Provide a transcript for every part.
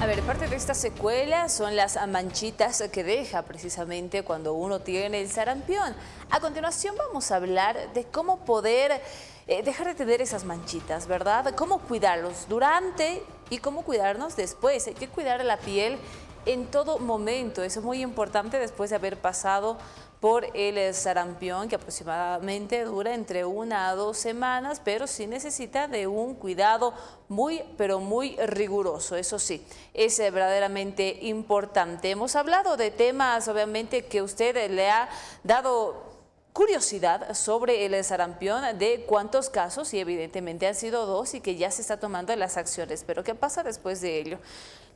A ver, parte de estas secuelas son las manchitas que deja precisamente cuando uno tiene el sarampión. A continuación vamos a hablar de cómo poder dejar de tener esas manchitas, ¿verdad? Cómo cuidarlos durante y cómo cuidarnos después. Hay que cuidar la piel en todo momento. Eso es muy importante después de haber pasado por el sarampión, que aproximadamente dura entre 1 a 2 semanas, pero sí necesita de un cuidado muy, pero muy riguroso. Eso sí, es verdaderamente importante. Hemos hablado de temas, obviamente, que usted le ha dado curiosidad sobre el sarampión, de cuántos casos, y evidentemente han sido 2 y que ya se está tomando las acciones. Pero ¿qué pasa después de ello?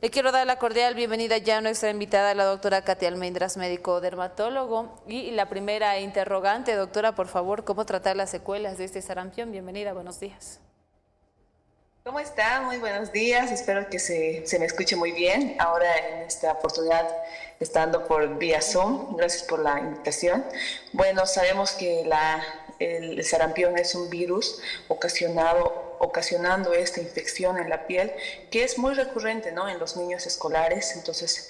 Le quiero dar la cordial bienvenida ya a nuestra invitada, la doctora Katia Almendras, médico dermatólogo. Y la primera interrogante, doctora, por favor, ¿cómo tratar las secuelas de este sarampión? Bienvenida, buenos días. ¿Cómo está? Muy buenos días. Espero que se me escuche muy bien ahora en esta oportunidad estando por vía Zoom. Gracias por la invitación. Bueno, sabemos que el sarampión es un virus ocasionando esta infección en la piel que es muy recurrente, ¿no?, en los niños escolares. Entonces,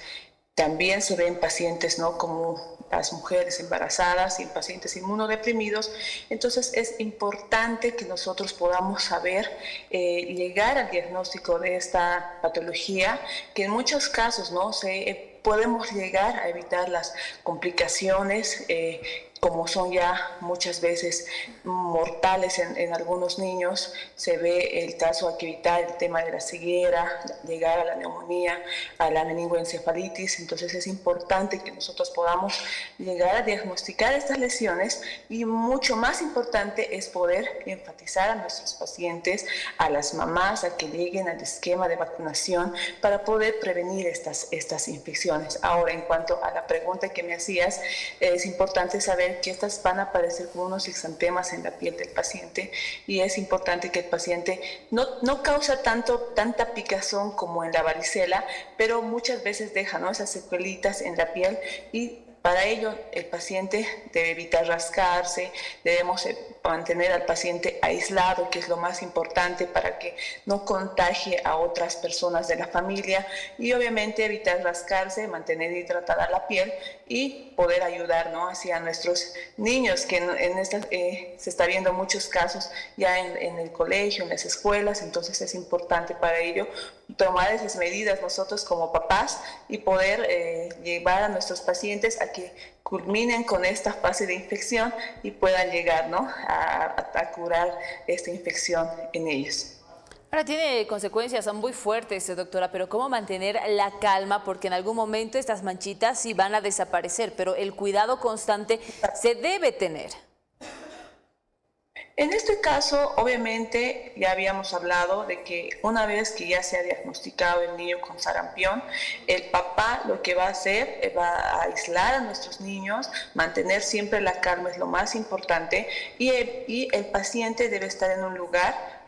también se ven pacientes, ¿no?, como las mujeres embarazadas y pacientes inmunodeprimidos. Entonces es importante que nosotros podamos saber llegar al diagnóstico de esta patología, que en muchos casos, ¿no?, podemos llegar a evitar las complicaciones como son ya muchas veces mortales en algunos niños. Se ve el caso, hay que evitar el tema de la ceguera, llegar a la neumonía, a la meningoencefalitis. Entonces es importante que nosotros podamos llegar a diagnosticar estas lesiones, y mucho más importante es poder enfatizar a nuestros pacientes, a las mamás, a que lleguen al esquema de vacunación para poder prevenir estas infecciones. Ahora, en cuanto a la pregunta que me hacías, es importante saber que estas van a aparecer como unos exantemas en la piel del paciente, y es importante que el paciente no causa tanta picazón como en la varicela, pero muchas veces deja, ¿no?, esas secuelitas en la piel, y para ello el paciente debe evitar rascarse. Debemos mantener al paciente aislado, que es lo más importante para que no contagie a otras personas de la familia, y obviamente evitar rascarse, mantener hidratada la piel y poder ayudar, ¿no?, hacia nuestros niños, que se está viendo muchos casos ya en el colegio, en las escuelas. Entonces es importante para ello tomar esas medidas nosotros como papás y poder llevar a nuestros pacientes a que culminen con esta fase de infección y puedan llegar, ¿no?, a curar esta infección en ellos. Ahora tiene consecuencias muy fuertes, doctora, pero ¿cómo mantener la calma? Porque en algún momento estas manchitas sí van a desaparecer, pero el cuidado constante se debe tener. En este caso, obviamente, ya habíamos hablado de que una vez que ya se ha diagnosticado el niño con sarampión, el papá lo que va a hacer va a aislar a nuestros niños, mantener siempre la calma es lo más importante, y el paciente debe estar en un lugar.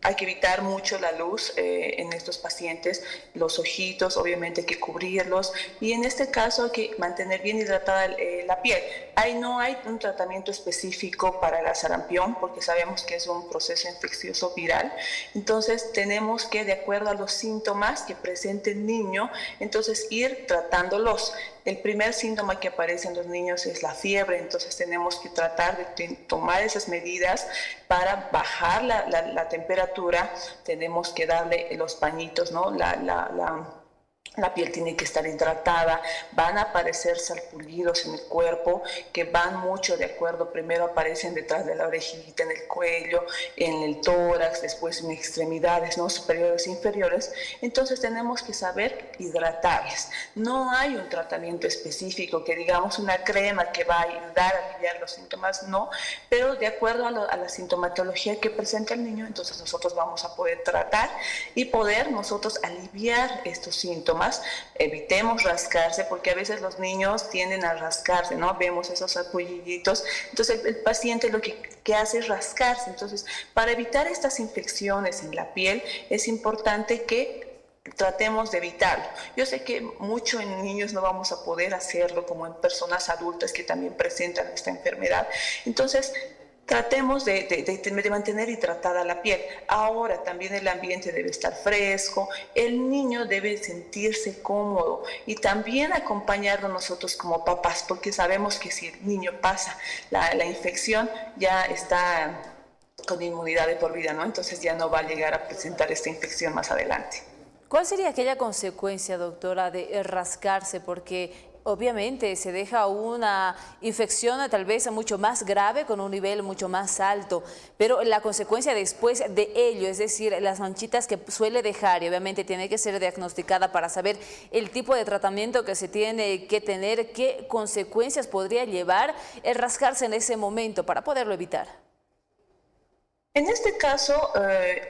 Hay que evitar mucho la luz en estos pacientes, los ojitos, obviamente hay que cubrirlos, y en este caso hay que mantener bien hidratada la piel. No hay un tratamiento específico para la sarampión, porque sabemos que es un proceso infeccioso viral. Entonces tenemos que, de acuerdo a los síntomas que presente el niño, entonces ir tratándolos. El primer síntoma que aparece en los niños es la fiebre. Entonces tenemos que tratar de tomar esas medidas para bajar la temperatura. Tenemos que darle los pañitos, ¿no? La piel tiene que estar hidratada. Van a aparecer sarpullidos en el cuerpo que van mucho de acuerdo. Primero aparecen detrás de la orejita, en el cuello, en el tórax, después en extremidades, ¿no?, superiores e inferiores. Entonces tenemos que saber hidratarles. No hay un tratamiento específico, que digamos una crema que va a ayudar a aliviar los síntomas, no, pero de acuerdo a la sintomatología que presenta el niño, entonces nosotros vamos a poder tratar y poder nosotros aliviar estos síntomas. Evitemos rascarse, porque a veces los niños tienden a rascarse, ¿no? Vemos esos sarpulliditos. Entonces el paciente lo que hace es rascarse. Entonces, para evitar estas infecciones en la piel es importante que tratemos de evitarlo. Yo sé que mucho en niños no vamos a poder hacerlo, como en personas adultas que también presentan esta enfermedad. Entonces, tratemos de mantener hidratada la piel. Ahora también el ambiente debe estar fresco, el niño debe sentirse cómodo y también acompañarnos nosotros como papás, porque sabemos que si el niño pasa la infección ya está con inmunidad de por vida, ¿no? Entonces ya no va a llegar a presentar esta infección más adelante. ¿Cuál sería aquella consecuencia, doctora, de rascarse? Porque obviamente se deja una infección tal vez mucho más grave, con un nivel mucho más alto, pero la consecuencia después de ello, es decir, las manchitas que suele dejar, y obviamente tiene que ser diagnosticada para saber el tipo de tratamiento que se tiene que tener, qué consecuencias podría llevar el rascarse en ese momento para poderlo evitar. En este caso,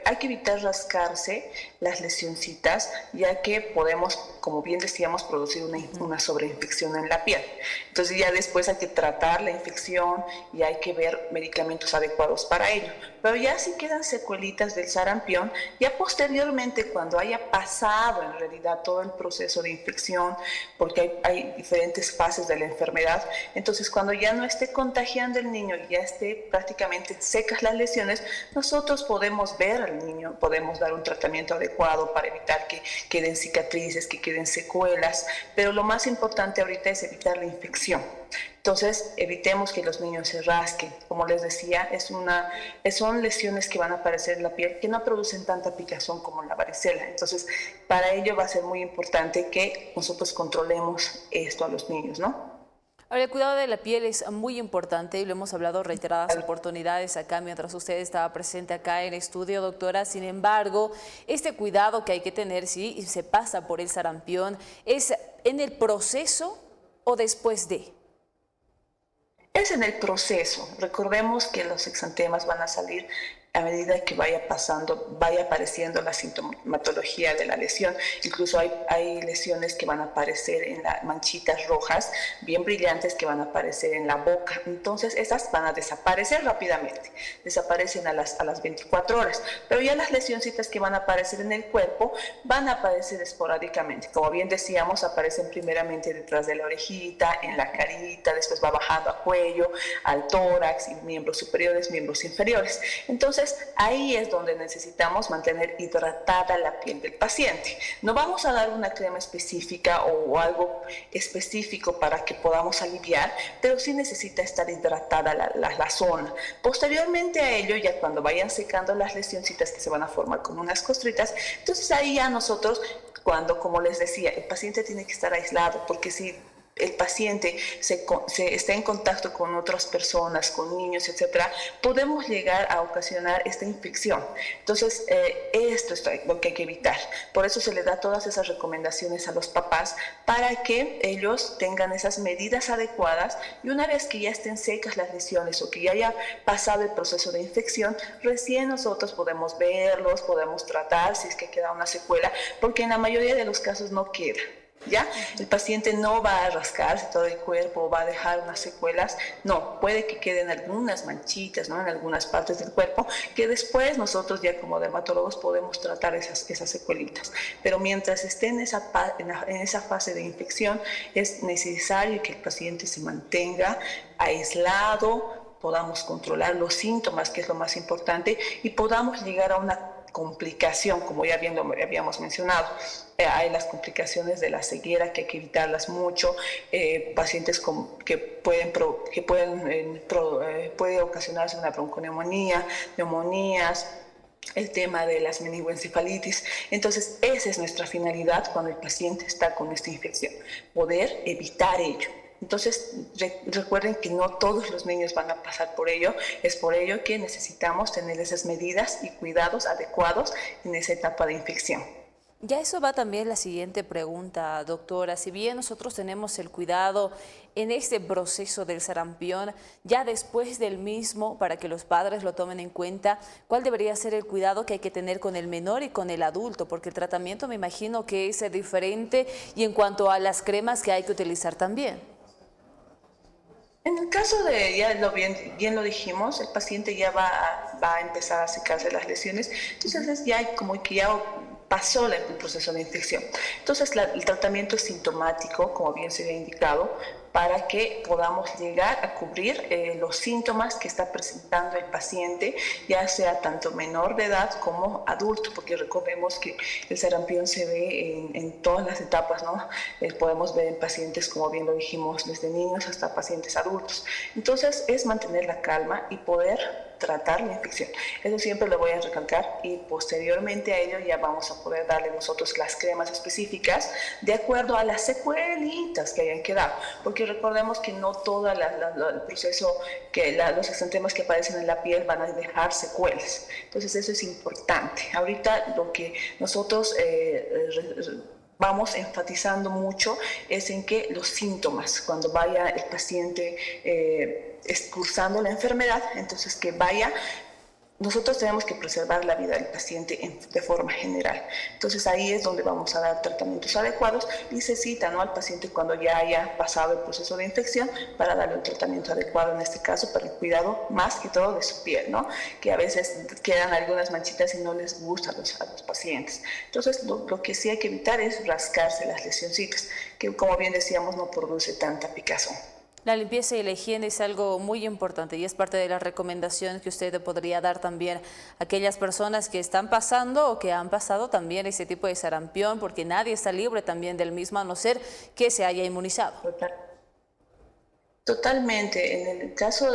hay que evitar rascarse las lesioncitas, ya que podemos, como bien decíamos, producir una sobreinfección en la piel. Entonces ya después hay que tratar la infección y hay que ver medicamentos adecuados para ello. Pero ya si quedan secuelitas del sarampión, ya posteriormente, cuando haya pasado en realidad todo el proceso de infección, porque hay diferentes fases de la enfermedad, entonces cuando ya no esté contagiando el niño y ya esté prácticamente secas las lesiones, nosotros podemos ver al niño, podemos dar un tratamiento adecuado para evitar que queden cicatrices, que queden secuelas, pero lo más importante ahorita es evitar la infección. Entonces, evitemos que los niños se rasquen. Como les decía, son lesiones que van a aparecer en la piel que no producen tanta picazón como la varicela. Entonces, para ello va a ser muy importante que nosotros controlemos esto a los niños, ¿no? Ahora, el cuidado de la piel es muy importante y lo hemos hablado reiteradas oportunidades acá mientras usted estaba presente acá en el estudio, doctora. Sin embargo, este cuidado que hay que tener si se pasa por el sarampión, ¿es en el proceso o después de? Es en el proceso. Recordemos que los exantemas van a salir a medida que vaya apareciendo la sintomatología de la lesión. Incluso hay lesiones que van a aparecer en las manchitas rojas, bien brillantes, que van a aparecer en la boca. Entonces, esas van a desaparecer rápidamente, desaparecen a las 24 horas. Pero ya las lesioncitas que van a aparecer en el cuerpo van a aparecer esporádicamente. Como bien decíamos, aparecen primeramente detrás de la orejita, en la carita, después va bajando a cuello, al tórax, y miembros superiores, miembros inferiores. Entonces, ahí es donde necesitamos mantener hidratada la piel del paciente. No vamos a dar una crema específica o algo específico para que podamos aliviar, pero sí necesita estar hidratada la zona. Posteriormente a ello, ya cuando vayan secando las lesioncitas que se van a formar como unas costritas, entonces ahí ya nosotros, como les decía, el paciente tiene que estar aislado, porque si el paciente está en contacto con otras personas, con niños, etcétera, podemos llegar a ocasionar esta infección. Entonces, esto es lo que hay que evitar. Por eso se le da todas esas recomendaciones a los papás para que ellos tengan esas medidas adecuadas, y una vez que ya estén secas las lesiones o que ya haya pasado el proceso de infección, recién nosotros podemos verlos, podemos tratar si es que queda una secuela, porque en la mayoría de los casos no queda. ¿Ya? El paciente no va a rascarse todo el cuerpo, va a dejar unas secuelas, no, puede que queden algunas manchitas, ¿no?, en algunas partes del cuerpo, que después nosotros ya como dermatólogos podemos tratar esas secuelitas, pero mientras esté en esa fase de infección es necesario que el paciente se mantenga aislado, podamos controlar los síntomas, que es lo más importante, y podamos llegar a una complicación, como ya bien lo habíamos mencionado. Hay las complicaciones de la ceguera, que hay que evitarlas mucho, pacientes que puede ocasionarse una bronconeumonía, neumonías, el tema de las meningoencefalitis. Entonces, esa es nuestra finalidad cuando el paciente está con esta infección, poder evitar ello. Entonces, recuerden que no todos los niños van a pasar por ello. Es por ello que necesitamos tener esas medidas y cuidados adecuados en esa etapa de infección. Ya eso va también la siguiente pregunta, doctora. Si bien nosotros tenemos el cuidado en este proceso del sarampión, ya después del mismo, para que los padres lo tomen en cuenta, ¿cuál debería ser el cuidado que hay que tener con el menor y con el adulto? Porque el tratamiento me imagino que es diferente, y en cuanto a las cremas que hay que utilizar también. En el caso de, bien lo dijimos, el paciente ya va a empezar a secarse las lesiones, entonces ya como que ya pasó el proceso de infección. Entonces, el tratamiento es sintomático, como bien se había indicado, para que podamos llegar a cubrir los síntomas que está presentando el paciente, ya sea tanto menor de edad como adulto, porque recordemos que el sarampión se ve en todas las etapas, ¿no? Podemos ver en pacientes, como bien lo dijimos, desde niños hasta pacientes adultos. Entonces, es mantener la calma y poder tratar la infección. Eso siempre lo voy a recalcar, y posteriormente a ello ya vamos a poder darle nosotros las cremas específicas de acuerdo a las secuelitas que hayan quedado, porque recordemos que no todo el proceso, los exantemas que aparecen en la piel van a dejar secuelas. Entonces eso es importante. Ahorita lo que nosotros vamos enfatizando mucho es en que los síntomas, cuando vaya el paciente cursando la enfermedad, entonces que vaya. Nosotros tenemos que preservar la vida del paciente de forma general. Entonces ahí es donde vamos a dar tratamientos adecuados, y se cita, ¿no?, al paciente cuando ya haya pasado el proceso de infección para darle un tratamiento adecuado, en este caso para el cuidado más que todo de su piel, ¿no?, que a veces quedan algunas manchitas y no les gusta a los pacientes. Entonces lo que sí hay que evitar es rascarse las lesioncitas, que como bien decíamos no produce tanta picazón. La limpieza y la higiene es algo muy importante y es parte de las recomendaciones que usted podría dar también a aquellas personas que están pasando o que han pasado también ese tipo de sarampión, porque nadie está libre también del mismo, a no ser que se haya inmunizado. Totalmente. En el caso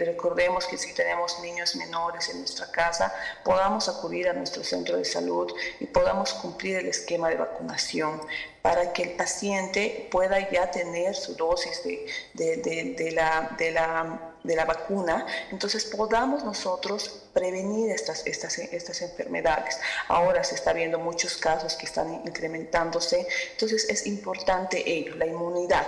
recordemos que si tenemos niños menores en nuestra casa, podamos acudir a nuestro centro de salud y podamos cumplir el esquema de vacunación para que el paciente pueda ya tener su dosis de la vacuna. Entonces podamos nosotros prevenir estas enfermedades. Ahora se está viendo muchos casos que están incrementándose, entonces es importante ello, la inmunidad.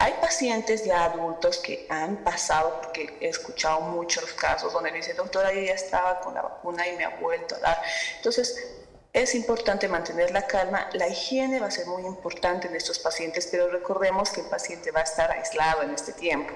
Hay pacientes ya adultos que han pasado, porque he escuchado muchos casos donde me dicen, doctora, yo ya estaba con la vacuna y me ha vuelto a dar. Entonces, es importante mantener la calma. La higiene va a ser muy importante en estos pacientes, pero recordemos que el paciente va a estar aislado en este tiempo.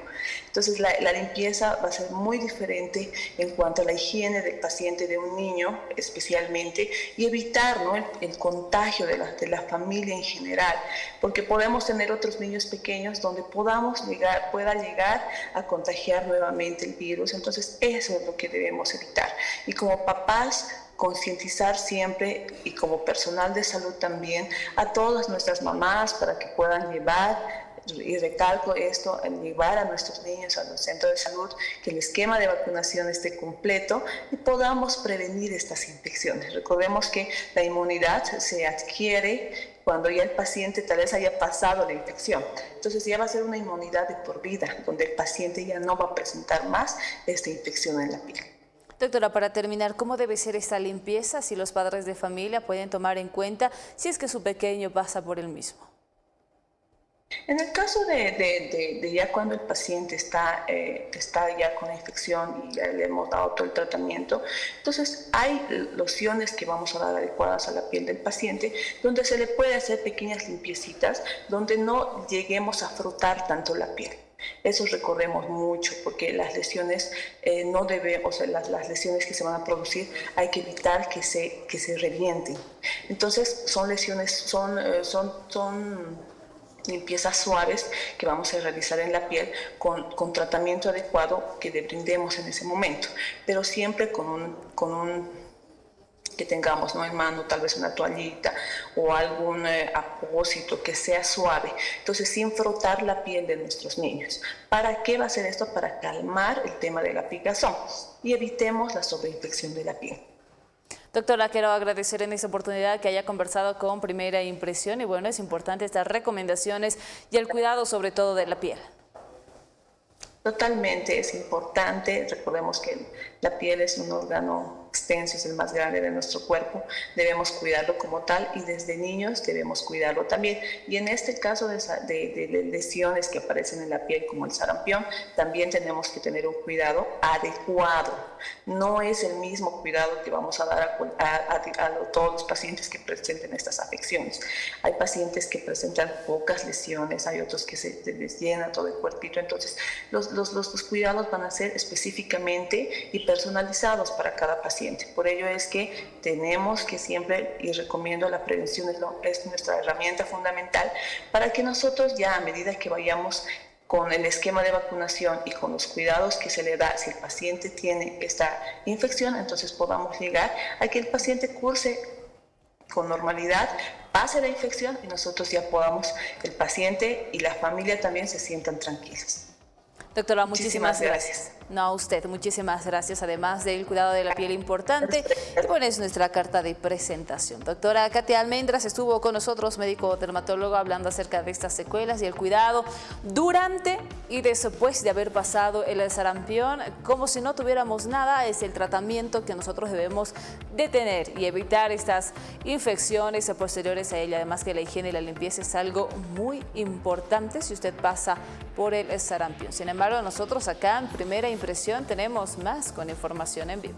Entonces, la limpieza va a ser muy diferente en cuanto a la higiene del paciente, de un niño especialmente, y evitar, ¿no?, el contagio de la familia en general, porque podemos tener otros niños pequeños donde pueda llegar a contagiar nuevamente el virus. Entonces, eso es lo que debemos evitar. Y como papás, concientizar siempre, y como personal de salud también, a todas nuestras mamás para que puedan llevar, y recalco esto, llevar a nuestros niños a los centros de salud, que el esquema de vacunación esté completo y podamos prevenir estas infecciones. Recordemos que la inmunidad se adquiere cuando ya el paciente tal vez haya pasado la infección. Entonces ya va a ser una inmunidad de por vida, donde el paciente ya no va a presentar más esta infección en la piel. Doctora, para terminar, ¿cómo debe ser esta limpieza si los padres de familia pueden tomar en cuenta si es que su pequeño pasa por el mismo? En el caso de ya cuando el paciente está ya con la infección y ya le hemos dado todo el tratamiento, entonces hay lociones que vamos a dar adecuadas a la piel del paciente, donde se le puede hacer pequeñas limpiecitas, donde no lleguemos a frotar tanto la piel. Eso recordemos mucho, porque las lesiones las lesiones que se van a producir hay que evitar que se revienten. Entonces son lesiones, son limpiezas suaves que vamos a realizar en la piel con tratamiento adecuado que le brindemos en ese momento, pero siempre con un que tengamos, ¿no?, en mano tal vez una toallita o algún apósito que sea suave, entonces sin frotar la piel de nuestros niños. ¿Para qué va a ser esto? Para calmar el tema de la picazón y evitemos la sobreinfección de la piel. Doctora, quiero agradecer en esta oportunidad que haya conversado con Primera Impresión, y bueno, es importante estas recomendaciones y el cuidado sobre todo de la piel. Totalmente, es importante. Recordemos que la piel es un órgano extenso, es el más grande de nuestro cuerpo. Debemos cuidarlo como tal, y desde niños debemos cuidarlo también. Y en este caso de lesiones que aparecen en la piel, como el sarampión, también tenemos que tener un cuidado adecuado. No es el mismo cuidado que vamos a dar a todos los pacientes que presenten estas afecciones. Hay pacientes que presentan pocas lesiones, hay otros que se les llena todo el cuerpito. Entonces, los cuidados van a ser específicamente y personalizados para cada paciente. paciente. Por ello es que tenemos que siempre, y recomiendo la prevención es nuestra herramienta fundamental para que nosotros ya a medida que vayamos con el esquema de vacunación y con los cuidados que se le da si el paciente tiene esta infección, entonces podamos llegar a que el paciente curse con normalidad, pase la infección y nosotros ya podamos, el paciente y la familia también se sientan tranquilos. Doctora, muchísimas gracias. No, a usted, muchísimas gracias. Además del cuidado de la piel importante, y bueno, es nuestra carta de presentación. Doctora Katia Almendras estuvo con nosotros, médico dermatólogo, hablando acerca de estas secuelas y el cuidado durante y después de haber pasado el sarampión. Como si no tuviéramos nada, es el tratamiento que nosotros debemos de tener y evitar estas infecciones posteriores a ella. Además que la higiene y la limpieza es algo muy importante si usted pasa por el sarampión. Sin embargo, nosotros acá en Primera Impresión tenemos más con información en vivo.